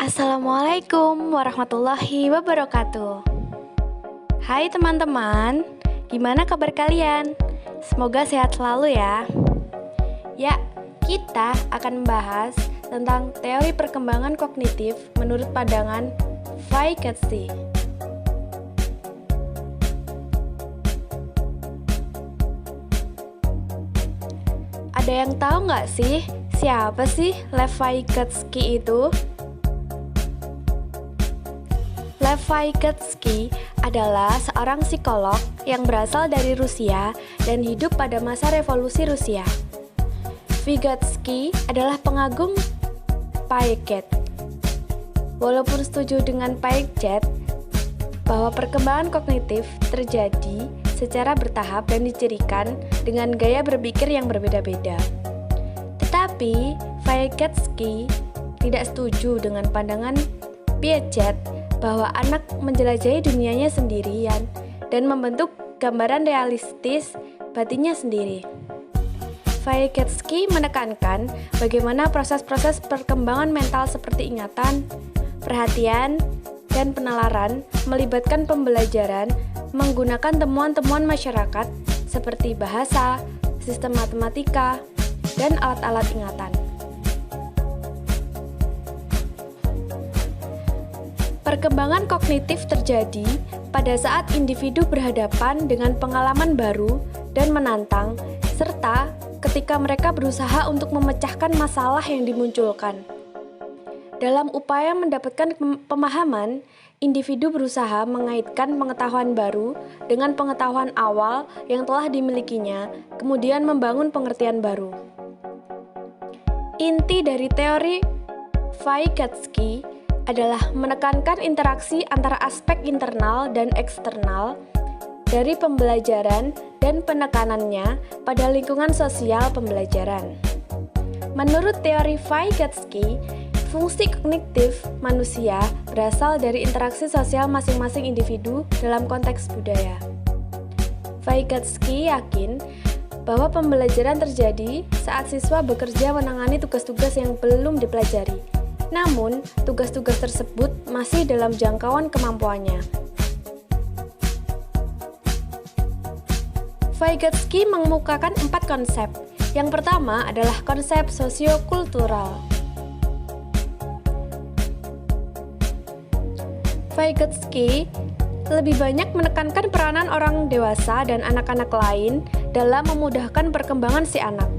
Assalamualaikum warahmatullahi wabarakatuh. Hai teman-teman, gimana kabar kalian? Semoga sehat selalu ya. Ya, kita akan membahas tentang teori perkembangan kognitif menurut pandangan Vygotsky. Ada yang tahu nggak sih, siapa sih Lev Vygotsky itu? Lev Vygotsky adalah seorang psikolog yang berasal dari Rusia dan hidup pada masa revolusi Rusia. Vygotsky adalah pengagum Piaget. Walaupun setuju dengan Piaget bahwa perkembangan kognitif terjadi secara bertahap dan dicirikan dengan gaya berpikir yang berbeda-beda. Tetapi Vygotsky tidak setuju dengan pandangan Piaget bahwa anak menjelajahi dunianya sendirian dan membentuk gambaran realistis batinnya sendiri. Vygotsky menekankan bagaimana proses-proses perkembangan mental seperti ingatan, perhatian, dan penalaran melibatkan pembelajaran menggunakan temuan-temuan masyarakat seperti bahasa, sistem matematika, dan alat-alat ingatan. Perkembangan kognitif terjadi pada saat individu berhadapan dengan pengalaman baru dan menantang, serta ketika mereka berusaha untuk memecahkan masalah yang dimunculkan. Dalam upaya mendapatkan pemahaman, individu berusaha mengaitkan pengetahuan baru dengan pengetahuan awal yang telah dimilikinya, kemudian membangun pengertian baru. Inti dari teori Vygotsky adalah menekankan interaksi antara aspek internal dan eksternal dari pembelajaran dan penekanannya pada lingkungan sosial pembelajaran. Menurut teori Vygotsky, fungsi kognitif manusia berasal dari interaksi sosial masing-masing individu dalam konteks budaya. Vygotsky yakin bahwa pembelajaran terjadi saat siswa bekerja menangani tugas-tugas yang belum dipelajari. Namun, tugas-tugas tersebut masih dalam jangkauan kemampuannya. Vygotsky mengemukakan 4 konsep. Yang pertama adalah konsep sosiokultural. Vygotsky lebih banyak menekankan peranan orang dewasa dan anak-anak lain dalam memudahkan perkembangan si anak.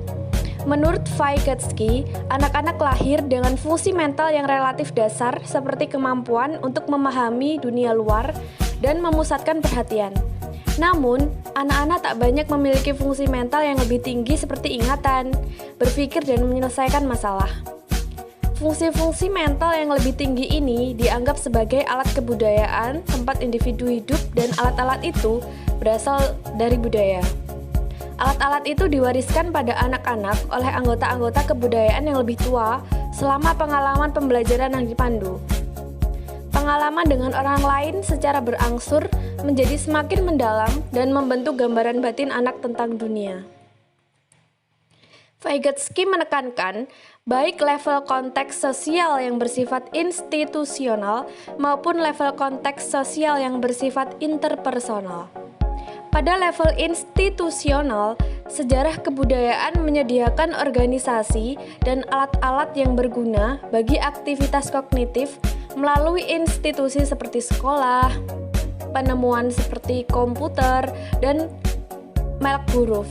Menurut Vygotsky, anak-anak lahir dengan fungsi mental yang relatif dasar seperti kemampuan untuk memahami dunia luar dan memusatkan perhatian. Namun, anak-anak tak banyak memiliki fungsi mental yang lebih tinggi seperti ingatan, berpikir dan menyelesaikan masalah. Fungsi-fungsi mental yang lebih tinggi ini dianggap sebagai alat kebudayaan tempat individu hidup dan alat-alat itu berasal dari budaya. Alat-alat itu diwariskan pada anak-anak oleh anggota-anggota kebudayaan yang lebih tua selama pengalaman pembelajaran yang dipandu. Pengalaman dengan orang lain secara berangsur menjadi semakin mendalam dan membentuk gambaran batin anak tentang dunia. Vygotsky menekankan baik level konteks sosial yang bersifat institusional maupun level konteks sosial yang bersifat interpersonal. Pada level institusional, sejarah kebudayaan menyediakan organisasi dan alat-alat yang berguna bagi aktivitas kognitif melalui institusi seperti sekolah, penemuan seperti komputer, dan melek huruf.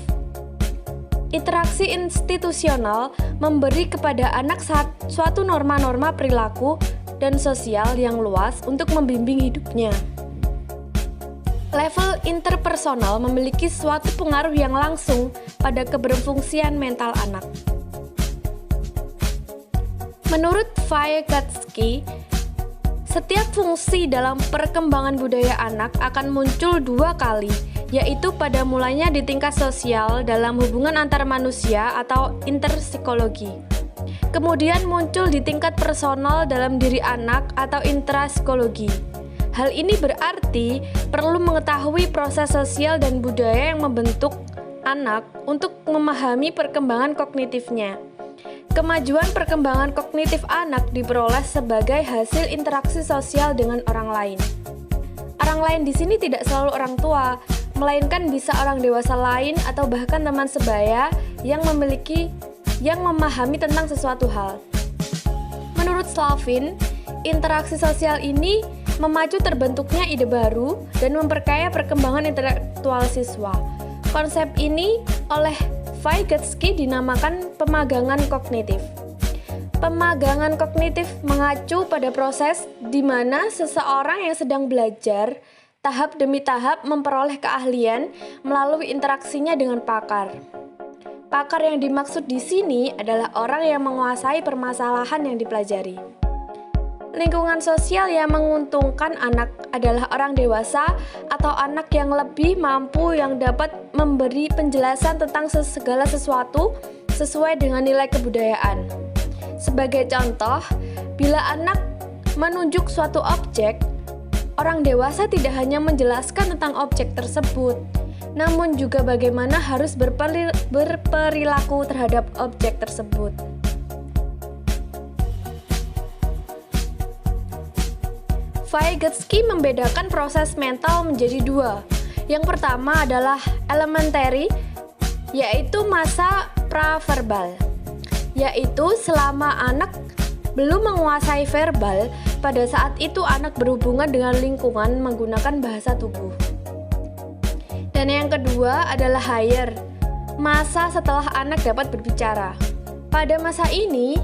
Interaksi institusional memberi kepada anak suatu norma-norma perilaku dan sosial yang luas untuk membimbing hidupnya. Level interpersonal memiliki suatu pengaruh yang langsung pada keberfungsian mental anak. Menurut Vygotsky, setiap fungsi dalam perkembangan budaya anak akan muncul 2 kali, yaitu pada mulanya di tingkat sosial dalam hubungan antar manusia atau interpsikologi. Kemudian muncul di tingkat personal dalam diri anak atau intrapsikologi. Hal ini berarti perlu mengetahui proses sosial dan budaya yang membentuk anak untuk memahami perkembangan kognitifnya. Kemajuan perkembangan kognitif anak diperoleh sebagai hasil interaksi sosial dengan orang lain. Orang lain di sini tidak selalu orang tua, melainkan bisa orang dewasa lain atau bahkan teman sebaya yang memahami tentang sesuatu hal. Menurut Slavin, interaksi sosial ini memacu terbentuknya ide baru dan memperkaya perkembangan intelektual siswa. Konsep ini oleh Vygotsky dinamakan pemagangan kognitif. Pemagangan kognitif mengacu pada proses di mana seseorang yang sedang belajar tahap demi tahap memperoleh keahlian melalui interaksinya dengan pakar. Pakar yang dimaksud di sini adalah orang yang menguasai permasalahan yang dipelajari. Lingkungan sosial yang menguntungkan anak adalah orang dewasa atau anak yang lebih mampu yang dapat memberi penjelasan tentang segala sesuatu sesuai dengan nilai kebudayaan. Sebagai contoh, bila anak menunjuk suatu objek, orang dewasa tidak hanya menjelaskan tentang objek tersebut, namun juga bagaimana harus berperilaku terhadap objek tersebut. Vygotsky membedakan proses mental menjadi dua. Yang pertama adalah elementary, yaitu masa praverbal, yaitu selama anak belum menguasai verbal, pada saat itu anak berhubungan dengan lingkungan menggunakan bahasa tubuh. Dan yang kedua adalah higher, masa setelah anak dapat berbicara. Pada masa ini,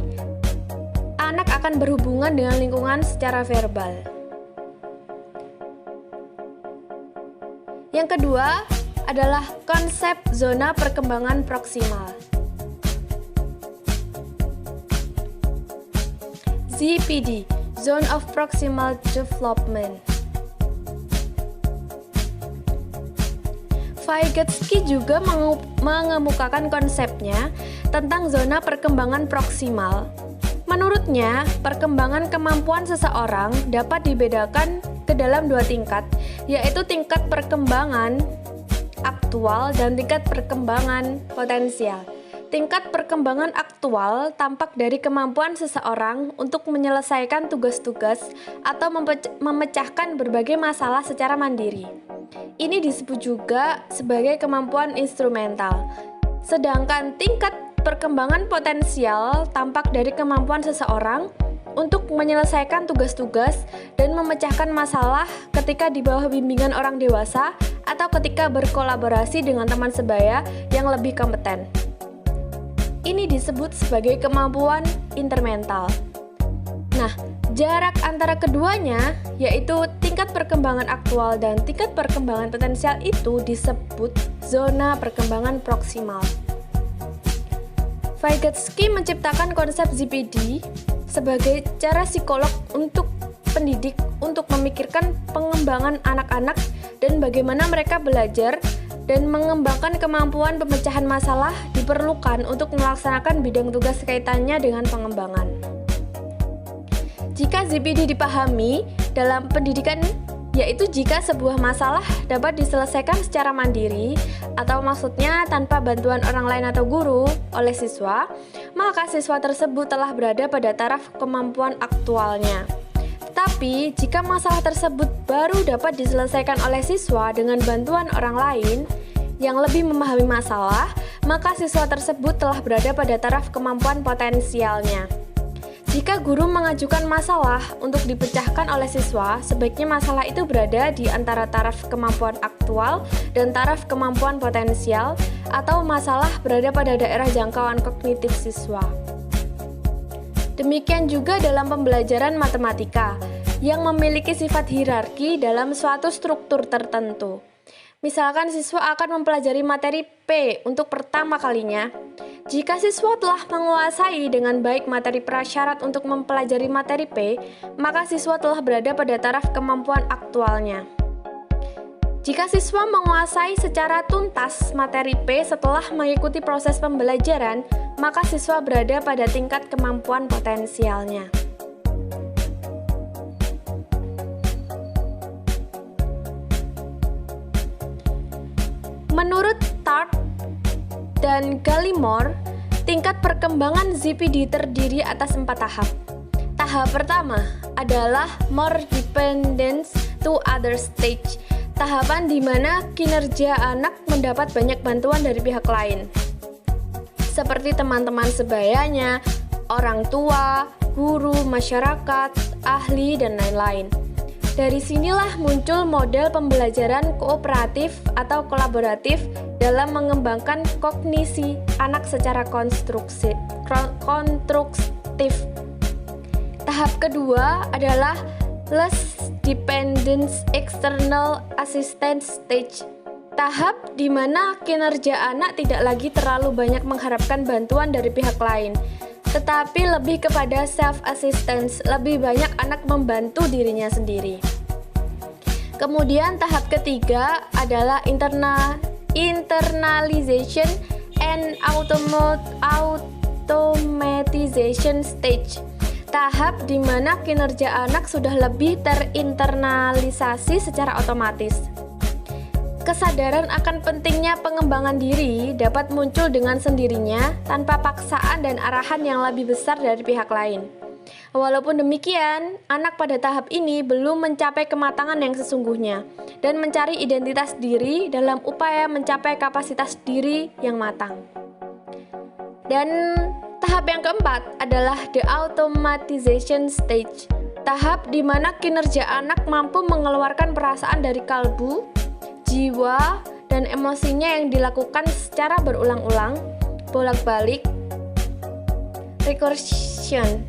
anak akan berhubungan dengan lingkungan secara verbal. Yang kedua adalah konsep zona perkembangan proksimal. ZPD, Zone of Proximal Development. Vygotsky juga mengemukakan konsepnya tentang zona perkembangan proksimal. Menurutnya, perkembangan kemampuan seseorang dapat dibedakan ke dalam dua tingkat, yaitu tingkat perkembangan aktual dan tingkat perkembangan potensial. Tingkat perkembangan aktual tampak dari kemampuan seseorang untuk menyelesaikan tugas-tugas atau memecahkan berbagai masalah secara mandiri. Ini disebut juga sebagai kemampuan instrumental. Sedangkan tingkat perkembangan potensial tampak dari kemampuan seseorang untuk menyelesaikan tugas-tugas dan memecahkan masalah ketika di bawah bimbingan orang dewasa atau ketika berkolaborasi dengan teman sebaya yang lebih kompeten. Ini disebut sebagai kemampuan intermental. Nah, jarak antara keduanya, yaitu tingkat perkembangan aktual dan tingkat perkembangan potensial itu disebut zona perkembangan proksimal. Vygotsky menciptakan konsep ZPD sebagai cara psikolog untuk pendidik untuk memikirkan pengembangan anak-anak dan bagaimana mereka belajar dan mengembangkan kemampuan pemecahan masalah diperlukan untuk melaksanakan bidang tugas kaitannya dengan pengembangan. Jika ZPD dipahami dalam pendidikan, yaitu jika sebuah masalah dapat diselesaikan secara mandiri atau maksudnya tanpa bantuan orang lain atau guru oleh siswa, maka siswa tersebut telah berada pada taraf kemampuan aktualnya. Tetapi, jika masalah tersebut baru dapat diselesaikan oleh siswa dengan bantuan orang lain yang lebih memahami masalah, maka siswa tersebut telah berada pada taraf kemampuan potensialnya. Jika guru mengajukan masalah untuk dipecahkan oleh siswa, sebaiknya masalah itu berada di antara taraf kemampuan aktual dan taraf kemampuan potensial, atau masalah berada pada daerah jangkauan kognitif siswa. Demikian juga dalam pembelajaran matematika, yang memiliki sifat hierarki dalam suatu struktur tertentu. Misalkan siswa akan mempelajari materi P untuk pertama kalinya. Jika siswa telah menguasai dengan baik materi prasyarat untuk mempelajari materi P, maka siswa telah berada pada taraf kemampuan aktualnya. Jika siswa menguasai secara tuntas materi P setelah mengikuti proses pembelajaran, maka siswa berada pada tingkat kemampuan potensialnya. Menurut Tart dan Gallimore, Tingkat perkembangan ZPD terdiri atas 4 tahap. Tahap pertama adalah more dependence to other stage. Tahapan di mana kinerja anak mendapat banyak bantuan dari pihak lain, seperti teman-teman sebayanya, orang tua, guru, masyarakat, ahli, dan lain-lain. Dari sinilah muncul model pembelajaran kooperatif atau kolaboratif dalam mengembangkan kognisi anak secara konstruktif. Tahap kedua adalah less dependence external assistance stage. Tahap di mana kinerja anak tidak lagi terlalu banyak mengharapkan bantuan dari pihak lain, tetapi lebih kepada self-assistance, lebih banyak anak membantu dirinya sendiri. Kemudian tahap ketiga adalah internalization and automatization stage. Tahap di mana kinerja anak sudah lebih terinternalisasi secara otomatis. Kesadaran akan pentingnya pengembangan diri dapat muncul dengan sendirinya tanpa paksaan dan arahan yang lebih besar dari pihak lain. Walaupun demikian, anak pada tahap ini belum mencapai kematangan yang sesungguhnya dan mencari identitas diri dalam upaya mencapai kapasitas diri yang matang. Dan tahap yang keempat adalah the automatization stage. Tahap di mana kinerja anak mampu mengeluarkan perasaan dari kalbu, jiwa, dan emosinya yang dilakukan secara berulang-ulang, bolak-balik, recursion.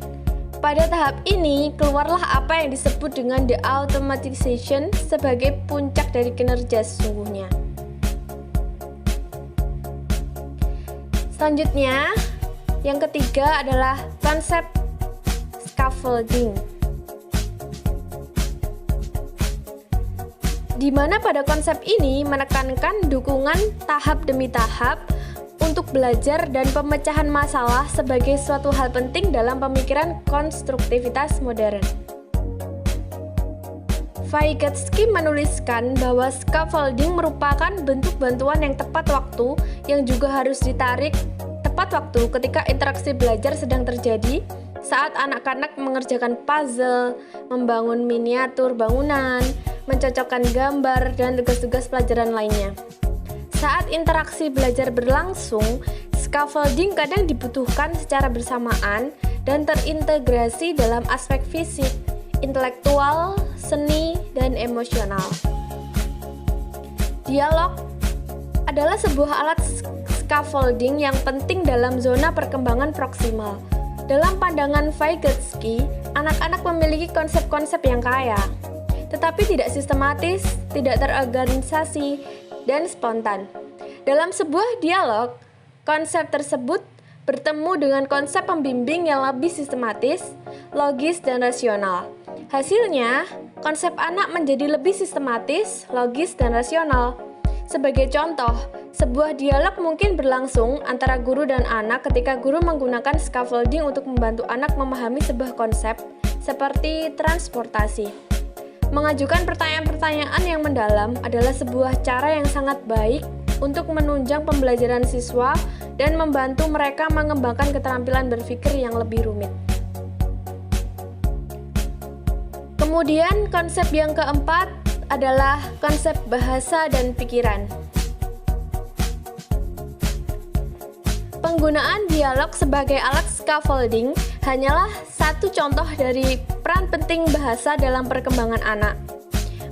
Pada tahap ini, keluarlah apa yang disebut dengan the automatization sebagai puncak dari kinerja sesungguhnya. Selanjutnya, yang ketiga adalah konsep scaffolding, di mana pada konsep ini menekankan dukungan tahap demi tahap untuk belajar dan pemecahan masalah sebagai suatu hal penting dalam pemikiran konstruktivitas modern. Vygotsky menuliskan bahwa scaffolding merupakan bentuk bantuan yang tepat waktu yang juga harus ditarik tepat waktu ketika interaksi belajar sedang terjadi saat anak-anak mengerjakan puzzle, membangun miniatur bangunan, mencocokkan gambar, dan tugas-tugas pelajaran lainnya. Saat interaksi belajar berlangsung, scaffolding kadang dibutuhkan secara bersamaan dan terintegrasi dalam aspek fisik, intelektual, seni, dan emosional. Dialog adalah sebuah alat scaffolding yang penting dalam zona perkembangan proksimal. Dalam pandangan Vygotsky, anak-anak memiliki konsep-konsep yang kaya, tetapi tidak sistematis, tidak terorganisasi, dan spontan. Dalam sebuah dialog, konsep tersebut bertemu dengan konsep pembimbing yang lebih sistematis, logis, dan rasional. Hasilnya, konsep anak menjadi lebih sistematis, logis, dan rasional. Sebagai contoh, sebuah dialog mungkin berlangsung antara guru dan anak ketika guru menggunakan scaffolding untuk membantu anak memahami sebuah konsep seperti transportasi. Mengajukan pertanyaan-pertanyaan yang mendalam adalah sebuah cara yang sangat baik untuk menunjang pembelajaran siswa dan membantu mereka mengembangkan keterampilan berpikir yang lebih rumit. Kemudian konsep yang keempat adalah konsep bahasa dan pikiran. Penggunaan dialog sebagai alat scaffolding hanyalah satu contoh dari peran penting bahasa dalam perkembangan anak.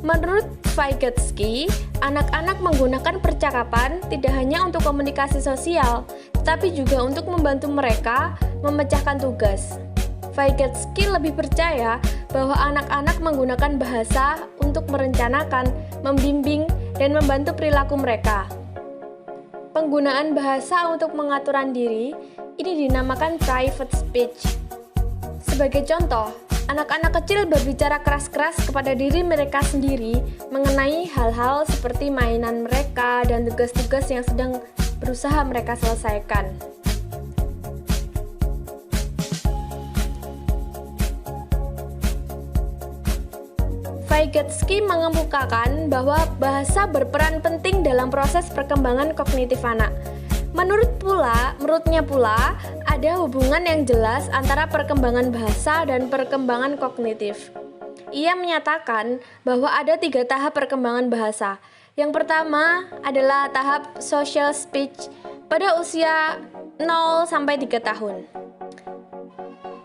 Menurut Vygotsky, anak-anak menggunakan percakapan tidak hanya untuk komunikasi sosial, tetapi juga untuk membantu mereka memecahkan tugas. Vygotsky lebih percaya bahwa anak-anak menggunakan bahasa untuk merencanakan, membimbing, dan membantu perilaku mereka. Penggunaan bahasa untuk pengaturan diri ini dinamakan private speech. Sebagai contoh, anak-anak kecil berbicara keras-keras kepada diri mereka sendiri mengenai hal-hal seperti mainan mereka dan tugas-tugas yang sedang berusaha mereka selesaikan. Vygotsky mengemukakan bahwa bahasa berperan penting dalam proses perkembangan kognitif anak. Menurutnya pula, ada hubungan yang jelas antara perkembangan bahasa dan perkembangan kognitif. Ia menyatakan bahwa ada 3 tahap perkembangan bahasa. Yang pertama adalah tahap social speech pada usia 0 sampai 3 tahun.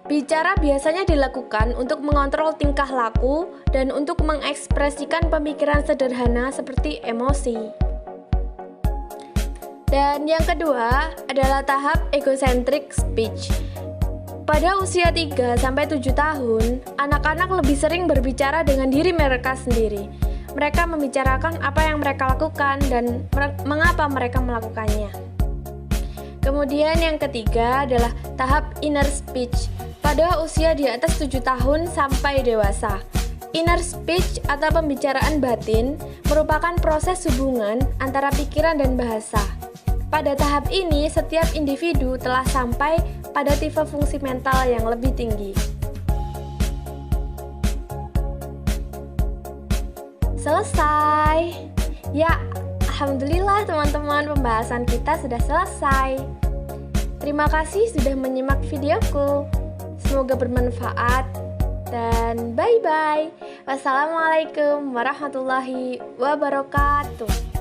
Bicara biasanya dilakukan untuk mengontrol tingkah laku dan untuk mengekspresikan pemikiran sederhana seperti emosi. Dan yang kedua adalah tahap egocentric speech. Pada usia 3 sampai 7 tahun, anak-anak lebih sering berbicara dengan diri mereka sendiri. Mereka membicarakan apa yang mereka lakukan dan mengapa mereka melakukannya. Kemudian yang ketiga adalah tahap inner speech pada usia di atas 7 tahun sampai dewasa. Inner speech atau pembicaraan batin merupakan proses hubungan antara pikiran dan bahasa. Pada tahap ini, setiap individu telah sampai pada tipe fungsi mental yang lebih tinggi. Selesai. Ya, alhamdulillah teman-teman, pembahasan kita sudah selesai. Terima kasih sudah menyimak videoku. Semoga bermanfaat dan bye-bye. Wassalamualaikum warahmatullahi wabarakatuh.